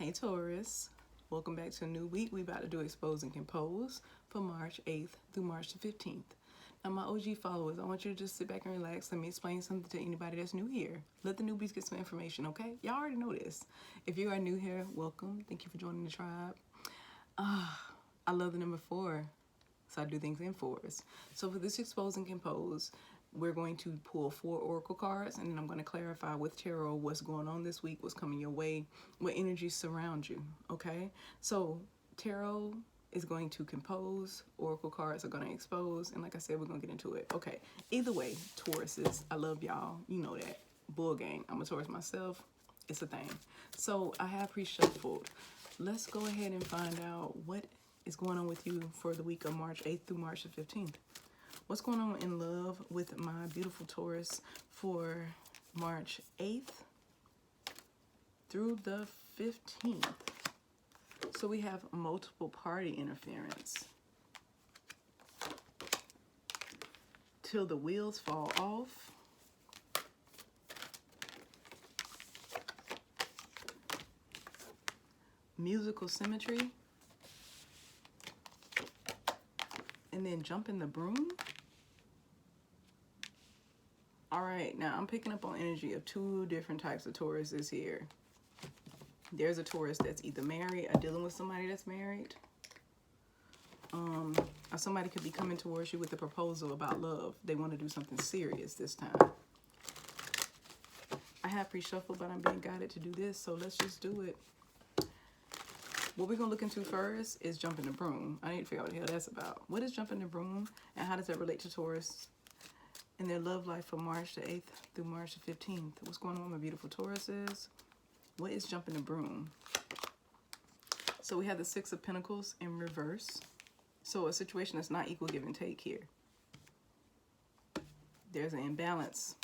Hey Taurus, welcome back to a new week. We about to do Expose and Compose for March 8th through March the 15th. Now my OG followers, I want you to just sit back and relax. Let me explain something to anybody that's new here. Let the newbies get some information, okay? Y'all already know this. If you are new here, welcome. Thank you for joining the tribe. I love the number 4, so I do things in 4s. So for this Expose and Compose, we're going to pull 4 oracle cards, and then I'm going to clarify with tarot what's going on this week, what's coming your way, what energies surround you, okay? So tarot is going to compose, oracle cards are going to expose, and like I said, we're going to get into it. Okay, either way, Tauruses, I love y'all. You know that. Bull gang. I'm a Taurus myself. It's a thing. So I have pre-shuffled. Let's go ahead and find out what is going on with you for the week of March 8th through March the 15th. What's going on in love with my beautiful Taurus for March 8th through the 15th? So we have multiple party interference. Till the wheels fall off. Musical symmetry. And then jump in the broom. All right, now I'm picking up on energy of 2 different types of Tauruses here. There's a Taurus that's either married or dealing with somebody that's married. Or somebody could be coming towards you with a proposal about love. They want to do something serious this time. I have pre-shuffled, but I'm being guided to do this, so let's just do it. What we're going to look into first is jumping the broom. I need to figure out what the hell that's about. What is jumping the broom, and how does that relate to Taurus in their love life from March the 8th through March the 15th? What's going on with my beautiful Tauruses? What is jumping the broom? So we have the 6 of Pentacles in reverse. So a situation that's not equal give and take here. There's an imbalance.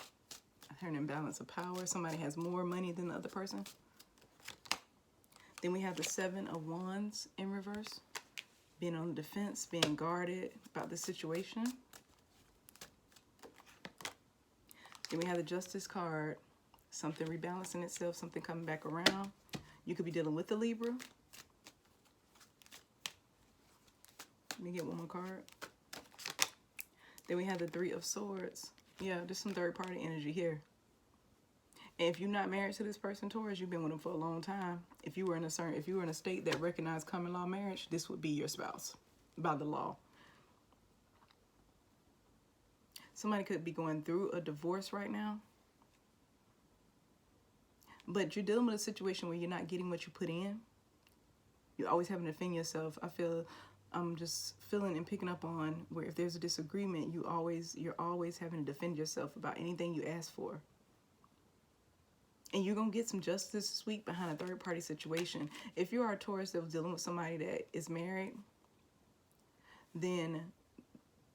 I heard an imbalance of power. Somebody has more money than the other person. Then we have the 7 of Wands in reverse. Being on the defense, being guarded about the situation. Then we have the Justice card. Something rebalancing itself, something coming back around. You could be dealing with the Libra. Let me get one more card. Then we have the 3 of Swords. Yeah, there's some third party energy here. And if you're not married to this person, Taurus, you've been with them for a long time. If you were in a state that recognized common law marriage, this would be your spouse by the law. Somebody could be going through a divorce right now. But you're dealing with a situation where you're not getting what you put in. You're always having to defend yourself. I'm just feeling and picking up on where if there's a disagreement, you're always having to defend yourself about anything you ask for. And you're going to get some justice this week behind a third party situation. If you are a Taurus that was dealing with somebody that is married, then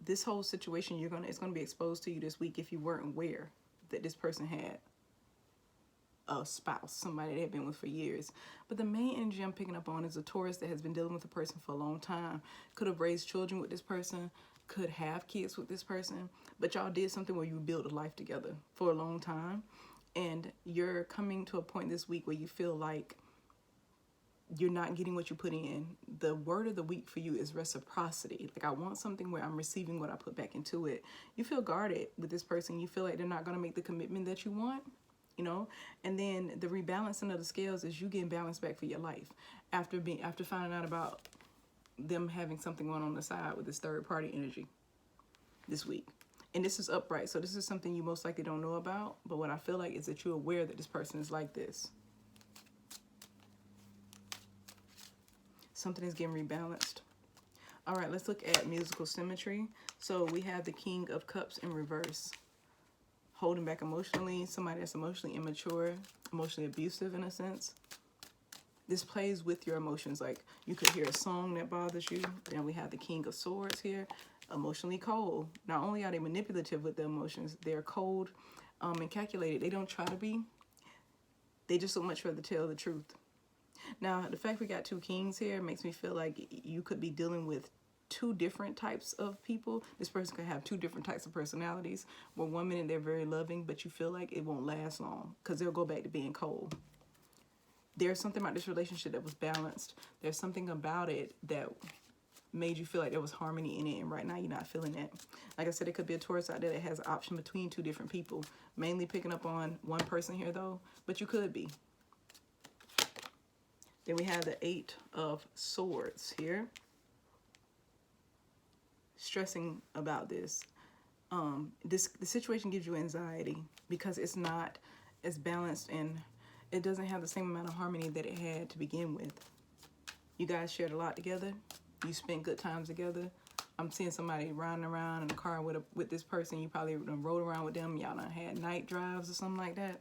this whole situation it's going to be exposed to you this week if you weren't aware that this person had a spouse, somebody they have been with for years. But the main energy I'm picking up on is a Taurus that has been dealing with a person for a long time. Could have raised children with this person, could have kids with this person, but y'all did something where you built a life together for a long time. And you're coming to a point this week where you feel like you're not getting what you put in. The word of the week for you is reciprocity. Like, I want something where I'm receiving what I put back into it. You feel guarded with this person. You feel like they're not going to make the commitment that you want. You know, and then the rebalancing of the scales is you getting balanced back for your life after finding out about them having something going on the side with this third party energy this week. And this is upright, so this is something you most likely don't know about, but what I feel like is that you're aware that this person is like this. Something is getting rebalanced. All right, let's look at musical symmetry. So we have the King of Cups in reverse. Holding back emotionally, somebody that's emotionally immature, emotionally abusive in a sense. This plays with your emotions. Like, you could hear a song that bothers you. Then we have the King of Swords here, emotionally cold. Not only are they manipulative with their emotions, they're cold and calculated. They don't try to be. They just so much rather tell the truth. Now, the fact we got 2 kings here makes me feel like you could be dealing with 2 different types of people. This person could have 2 different types of personalities, where one minute they're very loving, but you feel like it won't last long because they'll go back to being cold. there's something about this relationship that was balanced. There's something about it that made you feel like there was harmony in it, and right now you're not feeling that. Like I said, it could be a Taurus out there that has an option between two different people. Mainly picking up on one person here though, but you could be. Then we have the 8 of Swords here. Stressing about this. The situation gives you anxiety because it's not as balanced and it doesn't have the same amount of harmony that it had to begin with. You guys shared a lot together. You spent good times together. I'm seeing somebody riding around in a car with this person. You probably rode around with them. Y'all done had night drives or something like that.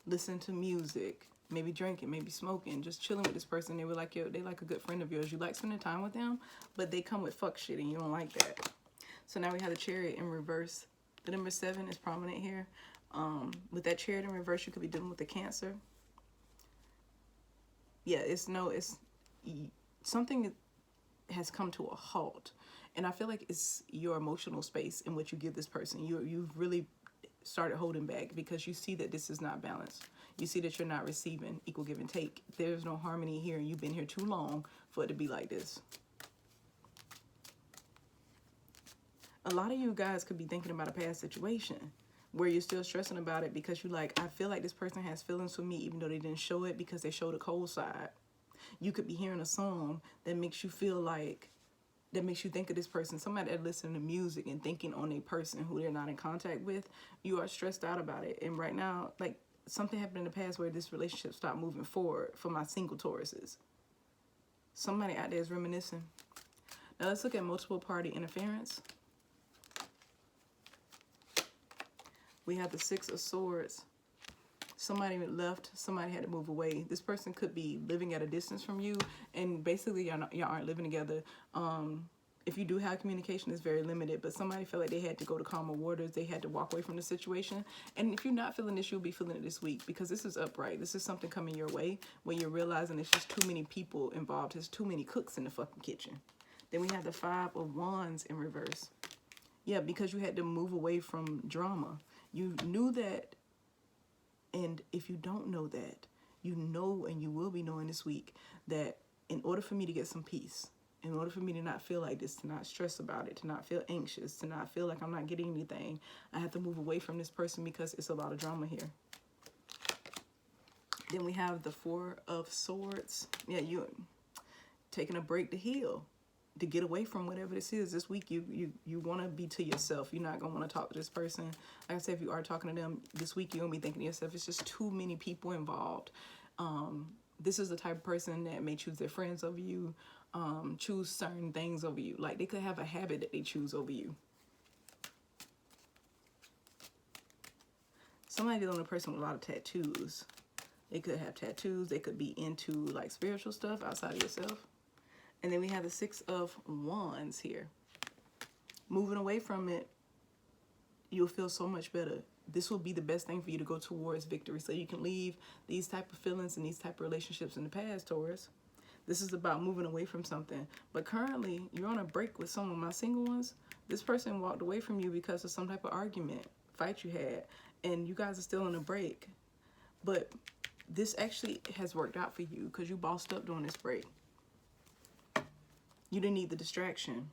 Listen to music. Maybe drinking, maybe smoking, just chilling with this person. They were like they like a good friend of yours. You like spending time with them, but they come with fuck shit and you don't like that. So now we have the Chariot in reverse. The number 7 is prominent here. With that Chariot in reverse, you could be dealing with the Cancer. Yeah, something has come to a halt, and I feel like it's your emotional space in what you give this person. You've really started holding back because you see that this is not balanced. You see that you're not receiving equal give and take. There's no harmony here, and you've been here too long for it to be like this. A lot of you guys could be thinking about a past situation where you're still stressing about it because you're like, I feel like this person has feelings for me even though they didn't show it because they showed a cold side. You could be hearing a song that makes you feel like, that makes you think of this person. Somebody that listening to music and thinking on a person who they're not in contact with, you are stressed out about it. And right now, like, something happened in the past where this relationship stopped moving forward for my single Tauruses. Somebody out there is reminiscing. Now let's look at multiple party interference. We have the 6 of Swords. Somebody left, somebody had to move away. This person could be living at a distance from you, and basically y'all aren't living together. If you do have communication, it's very limited, but somebody felt like they had to go to calmer waters. They had to walk away from the situation. And if you're not feeling this, you'll be feeling it this week because this is upright. This is something coming your way where you're realizing it's just too many people involved. There's too many cooks in the fucking kitchen. Then we have the 5 of Wands in reverse. Yeah, because you had to move away from drama. You knew that, and if you don't know that, you know and you will be knowing this week that in order for me to get some peace, in order for me to not feel like this, to not stress about it, to not feel anxious, to not feel like I'm not getting anything, I have to move away from this person because it's a lot of drama here. Then we have the 4 of Swords. Yeah, you taking a break to heal, to get away from whatever this is. This week you want to be to yourself. You're not going to want to talk to this person. Like I said, if you are talking to them this week, you're going to be thinking to yourself, it's just too many people involved. This is the type of person that may choose their friends over you, choose certain things over you. Like they could have a habit that they choose over you. Somebody dealing with a person with a lot of tattoos. They could have tattoos. They could be into like spiritual stuff outside of yourself. And then we have the 6 of Wands here. Moving away from it, you'll feel so much better. This will be the best thing for you to go towards victory. So you can leave these type of feelings and these type of relationships in the past, Taurus. This is about moving away from something. But currently, you're on a break with some of my single ones. This person walked away from you because of some type of argument, fight you had. And you guys are still on a break. But this actually has worked out for you because you bossed up during this break. You didn't need the distraction.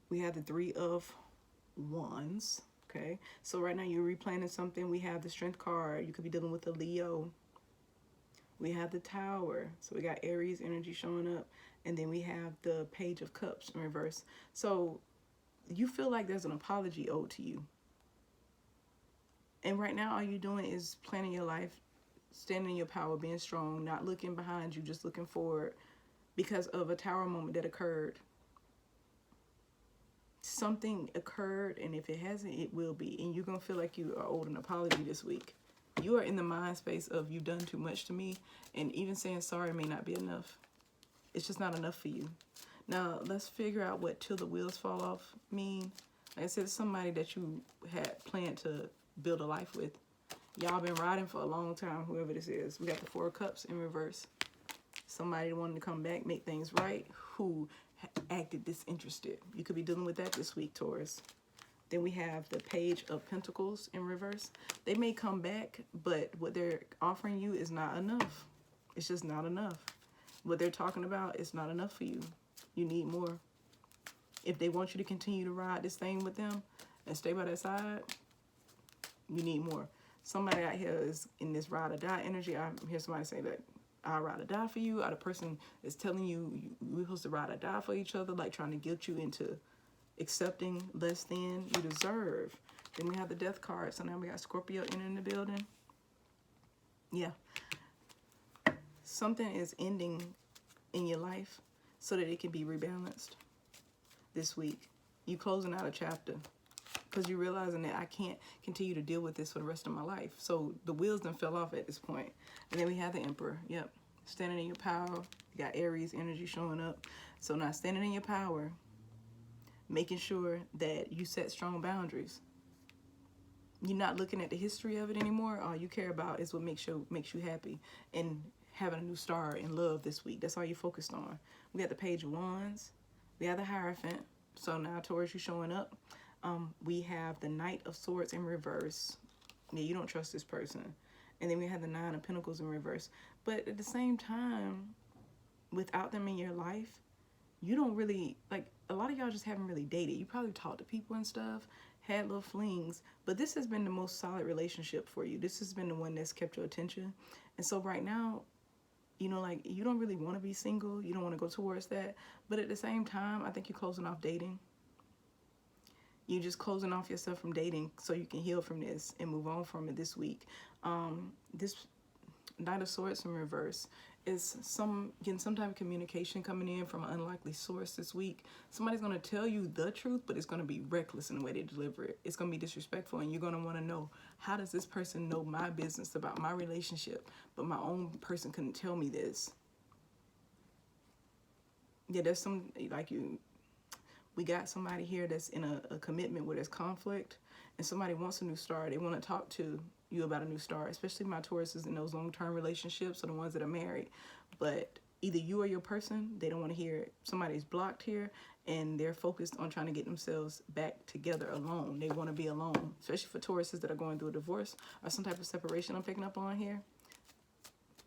We have the 3 of Wands. Okay, so right now you're replanning something. We have the Strength card. You could be dealing with a Leo. We have the Tower. So we got Aries energy showing up. And then we have the Page of Cups in reverse. So you feel like there's an apology owed to you. And right now all you're doing is planning your life, standing in your power, being strong, not looking behind you, just looking forward. Because of a Tower moment that occurred. Something occurred, and if it hasn't, it will be. And you're going to feel like you are owed an apology this week. You are in the mind space of you've done too much to me, and even saying sorry may not be enough. It's just not enough for you. Now, let's figure out what till the wheels fall off mean. Like I said, somebody that you had planned to build a life with. Y'all been riding for a long time, whoever this is. We got the 4 of Cups in reverse. Somebody wanted to come back, make things right, who acted disinterested. You could be dealing with that this week, Taurus. Then we have the Page of Pentacles in reverse. They may come back, but what they're offering you is not enough. It's just not enough. What they're talking about is not enough for you. You need more. If they want you to continue to ride this thing with them and stay by their side, you need more. Somebody out here is in this ride or die energy. I hear somebody say that I'll ride or die for you. Or the person is telling you we're supposed to ride or die for each other, like trying to guilt you into accepting less than you deserve. Then we have the Death card. So now we got Scorpio entering the building. Yeah. Something is ending in your life so that it can be rebalanced this week. You closing out a chapter because you're realizing that I can't continue to deal with this for the rest of my life. So the wheels done fell off at this point. And then we have the Emperor. Yep. Standing in your power. You got Aries energy showing up. So now standing in your power, making sure that you set strong boundaries. You're not looking at the history of it anymore. All you care about is what makes you happy. And having a new star in love this week. That's all you're focused on. We got the Page of Wands. We have the Hierophant. So now Taurus, you showing up. We have the Knight of Swords in reverse. Yeah, you don't trust this person. And then we have the Nine of Pentacles in reverse. But at the same time, without them in your life, you don't really, like, a lot of y'all just haven't really dated. You probably talked to people and stuff, had little flings, but this has been the most solid relationship for you. This has been the one that's kept your attention. And so right now, you know, like, you don't really want to be single. You don't want to go towards that. But at the same time, I think you're closing off dating. You're just closing off yourself from dating so you can heal from this and move on from it this week. This Knight of Swords in reverse is getting some type of communication coming in from an unlikely source this week. Somebody's going to tell you the truth, but it's going to be reckless in the way they deliver it. It's going to be disrespectful, and you're going to want to know, how does this person know my business about my relationship, but my own person couldn't tell me this? Yeah, there's some, like, we got somebody here that's in a commitment where there's conflict, and somebody wants a new start. They want to talk to you about a new start, especially my Tauruses in those long-term relationships or the ones that are married. But either you or your person, they don't want to hear it. Somebody's blocked here, and they're focused on trying to get themselves back together alone. They want to be alone, especially for Tauruses that are going through a divorce or some type of separation I'm picking up on here.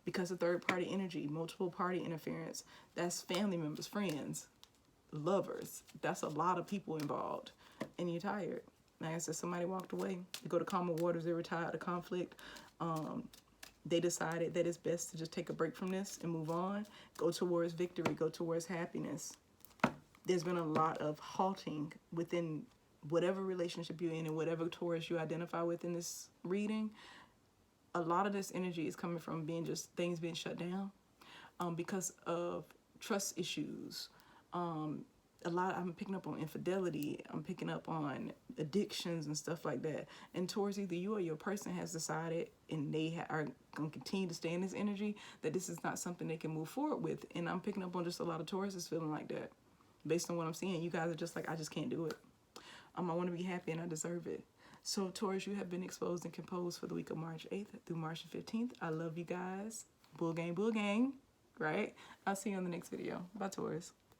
Because of third-party energy, multiple party interference, that's family members, friends, lovers. That's a lot of people involved, and you're tired. Like I said, somebody walked away. They go to calmer waters. They retired the conflict. They decided that it's best to just take a break from this and move on. Go towards victory. Go towards happiness. There's been a lot of halting within whatever relationship you're in and whatever Taurus you identify with in this reading. A lot of this energy is coming from things being shut down because of trust issues. I'm picking up on infidelity. I'm picking up on addictions and stuff like that. And towards either you or your person has decided, and they are going to continue to stay in this energy, that this is not something they can move forward with. And I'm picking up on just a lot of Tauruses feeling like that. Based on what I'm seeing, you guys are just like, I just can't do it. I want to be happy and I deserve it. So Taurus, you have been exposed and composed for the week of March 8th through March 15th. I love you guys. Bull gang, right? I'll see you on the next video. Bye, Taurus.